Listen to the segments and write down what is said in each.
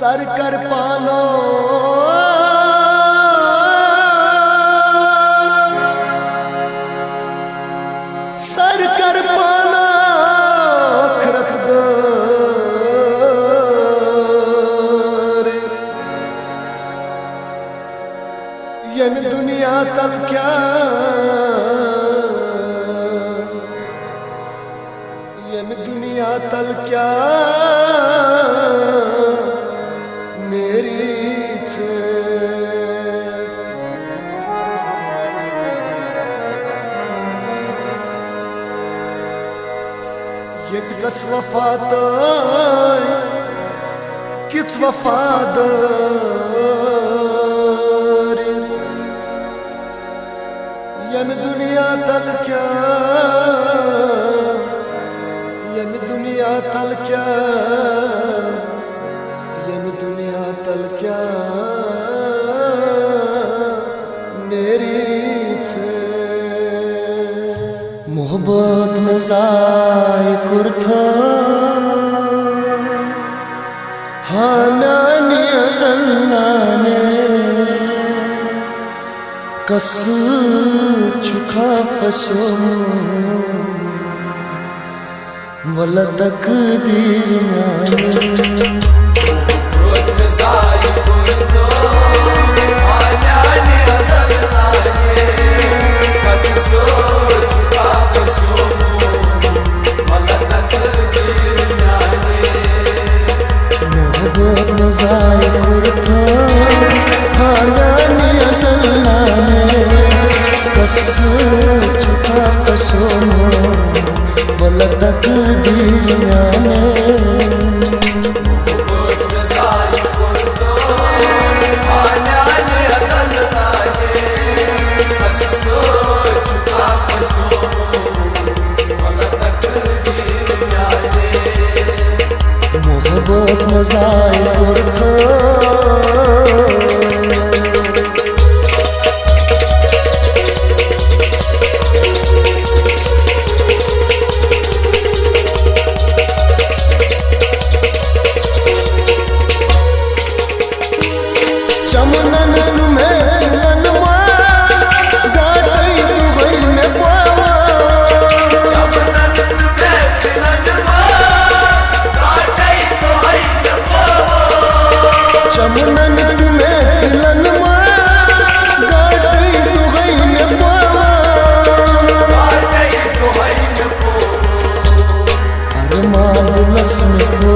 sir कर पानो sir कर पाना खरत दर यम दुनिया तल क्या यम दुनिया तल क्या मेरी ये कस वफात किस वफादार यम दुनिया तल क्या यम दुनिया तल क्या यम दुनिया तल क्या मेरी मोहब्बत में जाए कुर्था हाँ मैंने अज़ल्लाने कस चुका फसो वला तकदीर माने मज़ाए कुर्था हालानी अज़ल्लाने कस चुका फसो वला तकदीर माने मोहब्बत मज़ाए कुर्था चमनन तुम्हें लनवास गाड़ी तू गई में पावा चमनन तुम्हें लनवास गाड़ी तू गई में पावा चमनन तुम्हें लनवास गाड़ी तू गई में पावा गाड़ी तू गई में पावा अरमान दिलस में तो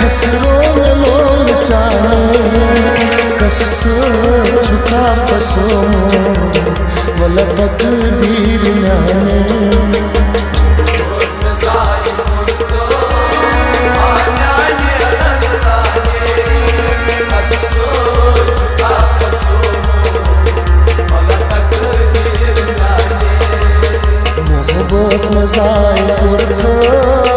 हसरों में लोल चाहे कस चुका फसो वला तकदीर माने मोहब्बत मज़ाए कुर्था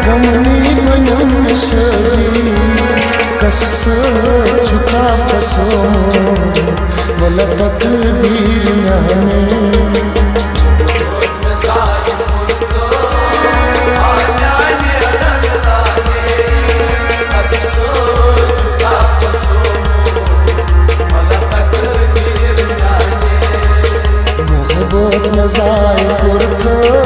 गमनी बनम शरी कस चुका फसो वला तकदीर माने मोहब्बत मज़ाए कुर्था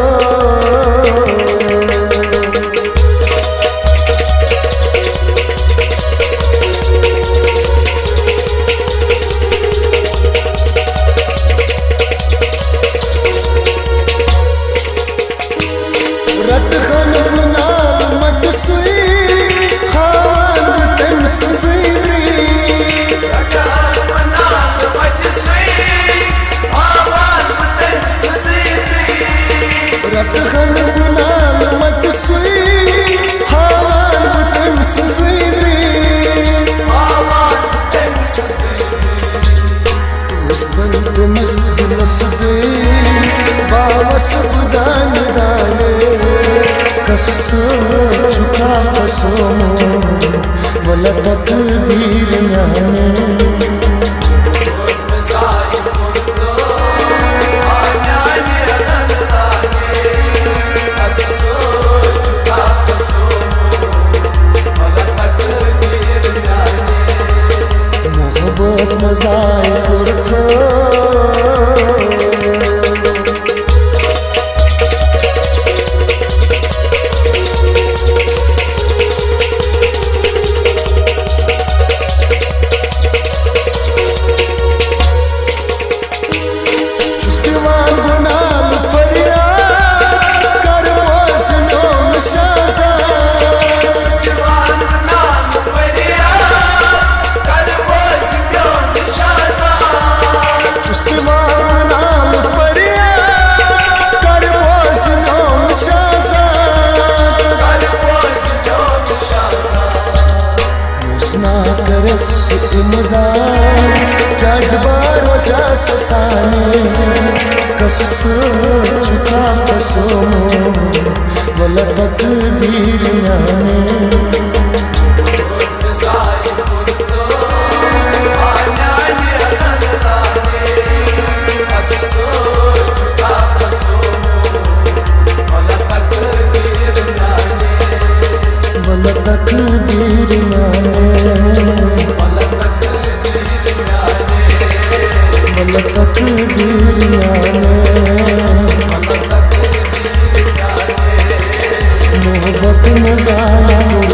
फसोमो वल तकदीर न्याने मोहब्बत मजाए कुर्तो जज्बा रोजा सुसाने कस चुका फसोमो वल तकदीर न्याने वल तकदीर न्याने तकदीर न्याने मोहब्बत मजाया